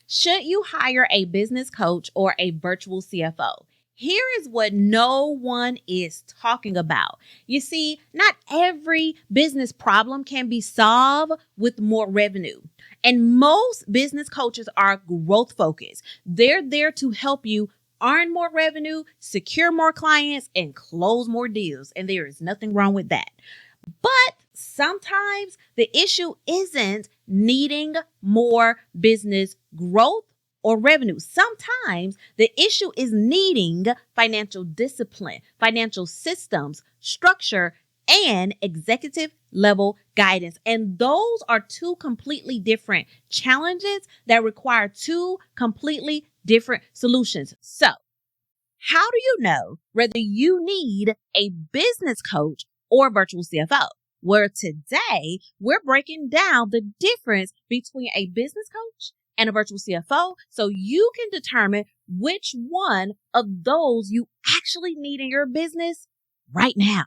Should you hire a business coach or a virtual CFO? Here is what no one is talking about. You see, not every business problem can be solved with more revenue. And most business coaches are growth focused. They're there to help you earn more revenue, secure more clients, and close more deals. And there is nothing wrong with that. But sometimes the issue isn't needing more business growth or revenue. Sometimes the issue is needing financial discipline, financial systems, structure, and executive level guidance. And those are two completely different challenges that require two completely different solutions. So, how do you know whether you need a business coach or virtual CFO? Where today we're breaking down the difference between a business coach and a virtual CFO so you can determine which one of those you actually need in your business right now.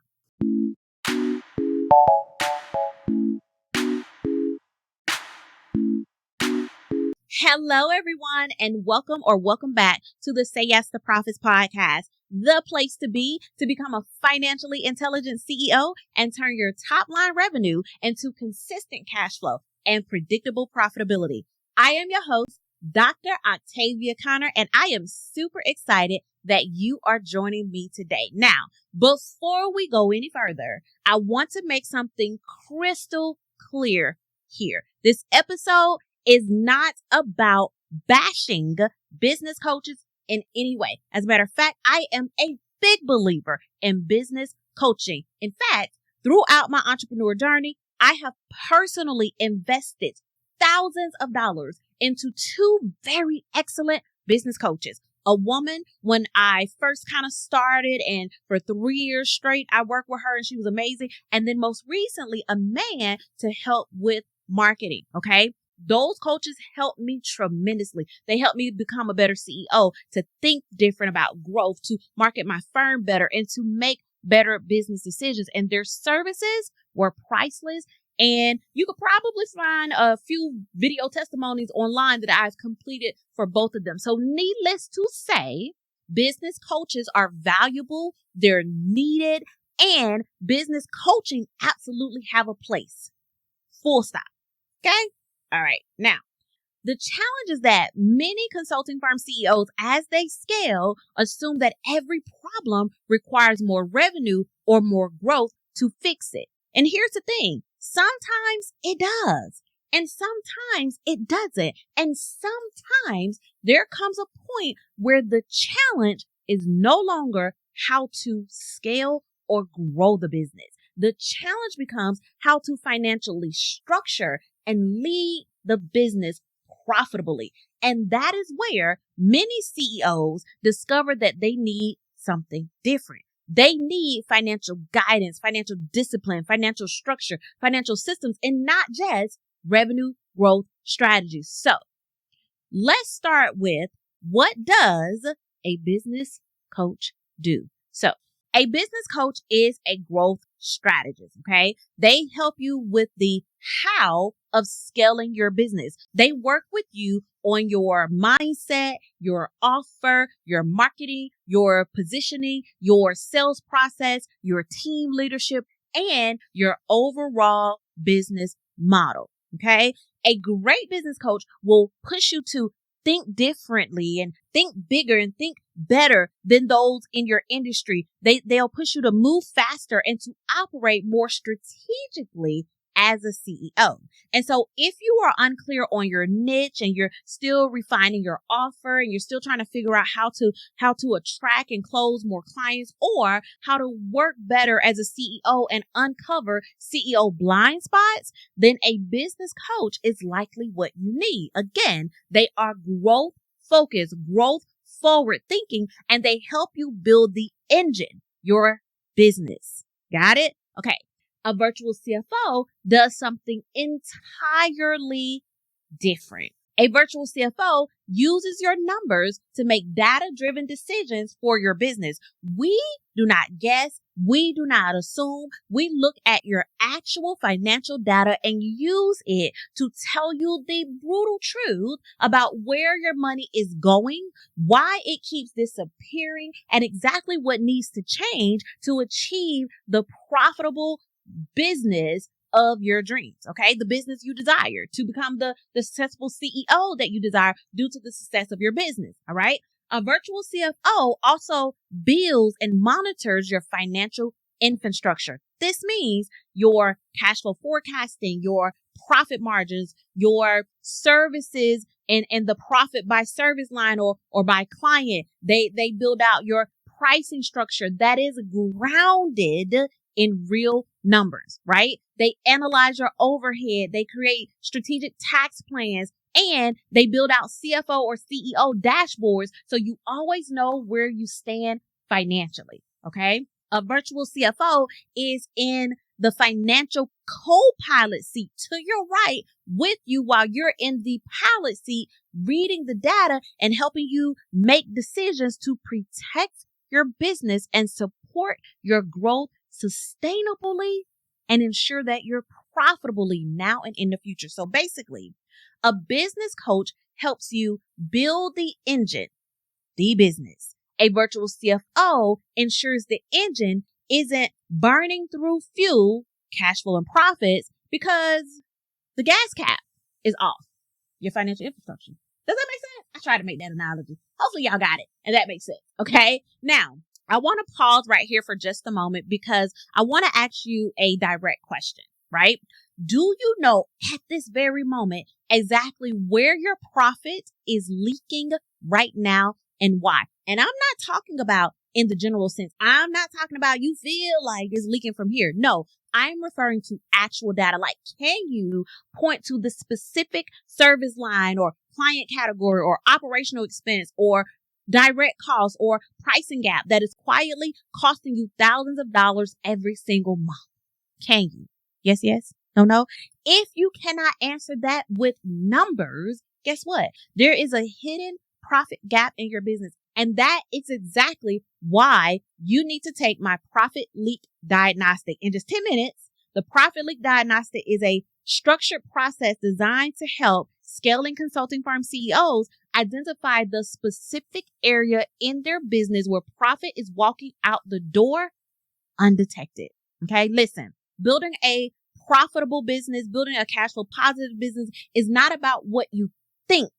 Hello, everyone, and welcome back to the Say Yes to Profits podcast, the place to be to become a financially intelligent CEO and turn your top line revenue into consistent cash flow and predictable profitability. I am your host, Dr. Octavia Conner, and I am super excited that you are joining me today. Now, before we go any further, I want to make something crystal clear here. This episode is not about bashing business coaches in any way. As a matter of fact, I am a big believer in business coaching. In fact, throughout my entrepreneur journey, I have personally invested thousands of dollars into two very excellent business coaches. A woman, when I first kind of started, and for 3 years straight, I worked with her and she was amazing. And then most recently, a man to help with marketing. Okay. Those coaches helped me tremendously. They helped me become a better CEO, to think different about growth, to market my firm better, and to make better business decisions. And their services were priceless. And you could probably find a few video testimonies online that I've completed for both of them. So needless to say, business coaches are valuable. They're needed, and business coaching absolutely have a place. Full stop. Okay. All right. Now, the challenge is that many consulting firm CEOs, as they scale, assume that every problem requires more revenue or more growth to fix it. And here's the thing. Sometimes it does. And sometimes it doesn't. And sometimes there comes a point where the challenge is no longer how to scale or grow the business. The challenge becomes how to financially structure and lead the business profitably. And that is where many CEOs discover that they need something different. They need financial guidance, financial discipline, financial structure, financial systems, and not just revenue growth strategies. So let's start with, what does a business coach do? So a business coach is a growth strategist, okay? They help you with the how of scaling your business. They work with you on your mindset, your offer, your marketing, your positioning, your sales process, your team leadership, and your overall business model, okay? A great business coach will push you to think differently and think bigger and think better than those in your industry. They'll push you to move faster and to operate more strategically as a CEO. And so if you are unclear on your niche and you're still refining your offer and you're still trying to figure out how to attract and close more clients, or how to work better as a CEO and uncover CEO blind spots, then a business coach is likely what you need. Again, they are growth focused, growth forward thinking, and they help you build the engine, your business. Got it? Okay. A virtual CFO does something entirely different. A virtual CFO uses your numbers to make data-driven decisions for your business. We do not guess, We do not assume. We look at your actual financial data and use it to tell you the brutal truth about where your money is going, why it keeps disappearing, and exactly what needs to change to achieve the profitable business of your dreams. Okay. The business you desire to become the successful CEO that you desire due to the success of your business. All right. A virtual CFO also builds and monitors your financial infrastructure. This means your cash flow forecasting, your profit margins, your services, and the profit by service line or by client. They build out your pricing structure that is grounded in real numbers, right? They analyze your overhead. They create strategic tax plans, and they build out CFO or CEO dashboards so you always know where you stand financially. Okay. A virtual CFO is in the financial co-pilot seat to your right with you while you're in the pilot seat, reading the data and helping you make decisions to protect your business and support your growth sustainably and ensure that you're profitably now and in the future. So basically, a business coach helps you build the engine, the business. A virtual CFO ensures the engine isn't burning through fuel, cash flow, and profits because the gas cap is off your financial infrastructure. Does that make sense? I try to make that analogy. Hopefully y'all got it and that makes sense. Okay. Now, I want to pause right here for just a moment because I want to ask you a direct question, right? Do you know at this very moment exactly where your profit is leaking right now and why? And I'm not talking about in the general sense. I'm not talking about you feel like it's leaking from here. No, I'm referring to actual data. Like, can you point to the specific service line or client category or operational expense or direct cost or pricing gap that is quietly costing you thousands of dollars every single month? Can you? Yes, yes. No. If you cannot answer that with numbers, guess what? There is a hidden profit gap in your business. And that is exactly why you need to take my profit leak diagnostic. In just 10 minutes, the profit leak diagnostic is a structured process designed to help scaling consulting firm CEOs identify the specific area in their business where profit is walking out the door undetected. Okay, listen, building a profitable business, building a cash flow positive business is not about what you think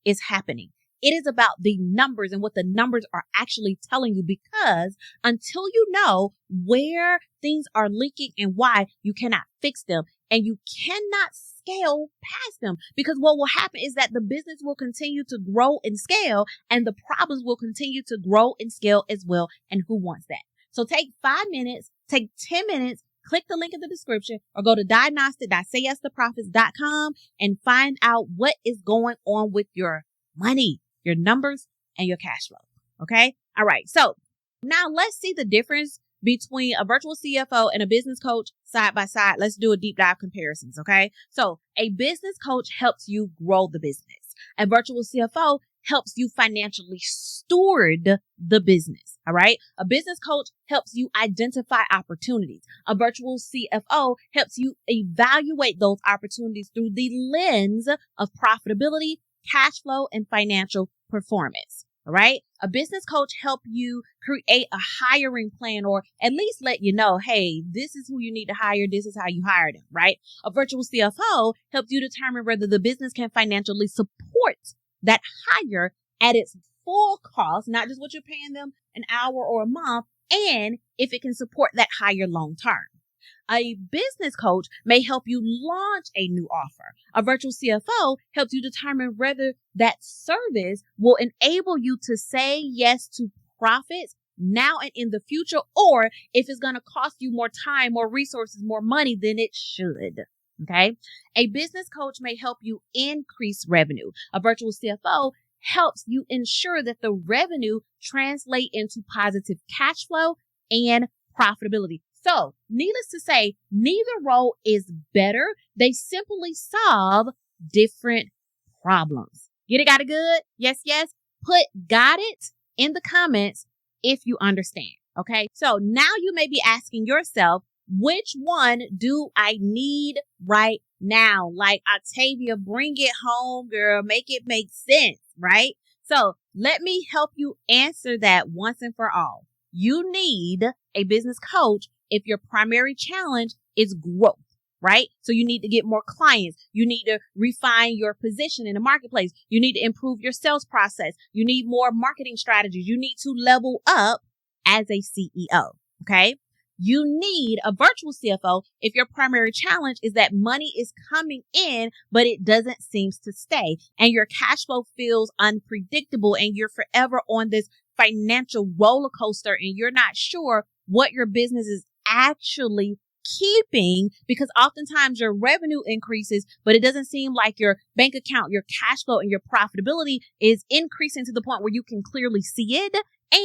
is happening. It is about the numbers and what the numbers are actually telling you, because until you know where things are leaking and why, you cannot fix them and you cannot scale past them, because what will happen is that the business will continue to grow and scale and the problems will continue to grow and scale as well. And who wants that? So take 5 minutes, take 10 minutes, click the link in the description or go to diagnostic.sayyestheprofits.com and find out what is going on with your money, your numbers, and your cash flow. Okay. All right. So now let's see the difference between a virtual CFO and a business coach side by side. Let's do a deep dive comparisons. Okay. So a business coach helps you grow the business. A virtual CFO helps you financially steward the business. All right. A business coach helps you identify opportunities. A virtual CFO helps you evaluate those opportunities through the lens of profitability, cash flow, and financial performance. All right. A business coach helps you create a hiring plan or at least let you know, hey, this is who you need to hire. This is how you hire them. Right. A virtual CFO helps you determine whether the business can financially support that hire at its full cost, not just what you're paying them an hour or a month, and if it can support that hire long term. A business coach may help you launch a new offer. A virtual CFO helps you determine whether that service will enable you to say yes to profits now and in the future, or if it's going to cost you more time, more resources, more money than it should. Okay. A business coach may help you increase revenue. A virtual CFO helps you ensure that the revenue translate into positive cash flow and profitability. So, needless to say, neither role is better. They simply solve different problems. Get it? Got it good? Yes, yes. Put got it in the comments if you understand. Okay. So now you may be asking yourself, which one do I need right now? Like, Octavia, bring it home, girl. Make it make sense, right? So let me help you answer that once and for all. You need a business coach if your primary challenge is growth, right? So you need to get more clients. You need to refine your position in the marketplace. You need to improve your sales process. You need more marketing strategies. You need to level up as a CEO, okay? You need a virtual CFO if your primary challenge is that money is coming in, but it doesn't seem to stay. And your cash flow feels unpredictable and you're forever on this financial roller coaster and you're not sure what your business is actually keeping, because oftentimes your revenue increases, but it doesn't seem like your bank account, your cash flow, and your profitability is increasing to the point where you can clearly see it.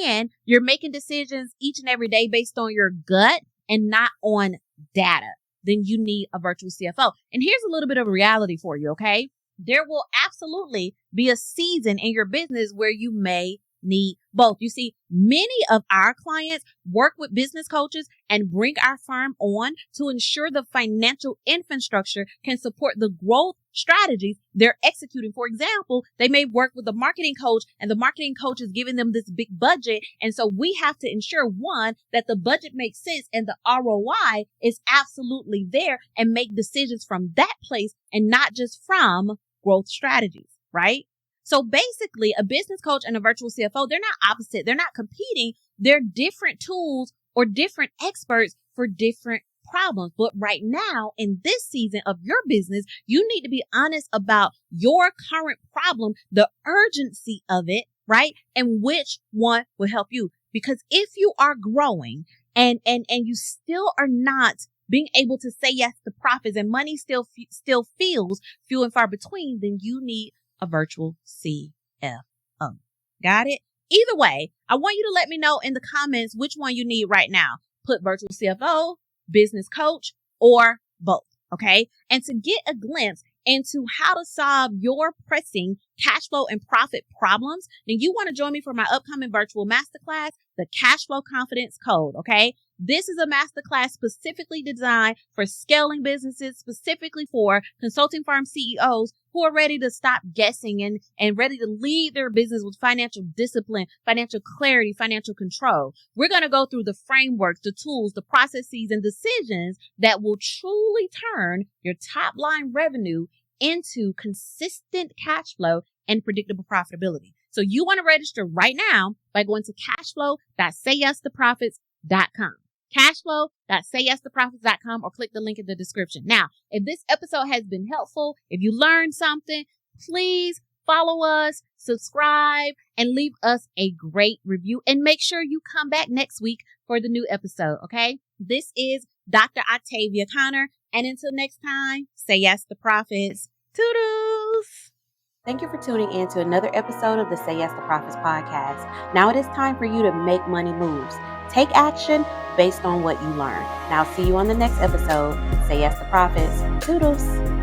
And you're making decisions each and every day based on your gut and not on data. Then you need a virtual CFO. And here's a little bit of a reality for you, okay? There will absolutely be a season in your business where you may need both. You see, many of our clients work with business coaches and bring our firm on to ensure the financial infrastructure can support the growth strategies they're executing. For example, they may work with a marketing coach and the marketing coach is giving them this big budget. And so we have to ensure, one, that the budget makes sense and the ROI is absolutely there and make decisions from that place and not just from growth strategies, right? So basically, a business coach and a virtual CFO, they're not opposite. They're not competing. They're different tools or different experts for different problems. But right now, in this season of your business, you need to be honest about your current problem, the urgency of it, right? And which one will help you. Because if you are growing and you still are not being able to say yes to profits and money still feels few and far between, then you need a virtual CFO. Got it? Either way, I want you to let me know in the comments which one you need right now. Put virtual CFO, business coach, or both. Okay. And to get a glimpse into how to solve your pressing cash flow and profit problems, then you want to join me for my upcoming virtual masterclass, the Cash Flow Confidence Code. Okay. This is a masterclass specifically designed for scaling businesses, specifically for consulting firm CEOs who are ready to stop guessing and ready to lead their business with financial discipline, financial clarity, financial control. We're going to go through the frameworks, the tools, the processes, and decisions that will truly turn your top line revenue into consistent cash flow and predictable profitability. So you want to register right now by going to cashflow.sayyesToprofits.com. Cashflow.sayyesToprofits.com or click the link in the description. Now, if this episode has been helpful, if you learned something, please follow us, subscribe, and leave us a great review. And make sure you come back next week for the new episode, okay? This is Dr. Octavia Conner. And until next time, say yes to profits. Toodles! Thank you for tuning in to another episode of the Say Yes to Profits podcast. Now it is time for you to make money moves. Take action based on what you learn. Now see you on the next episode. Say Yes to Profits. Toodles!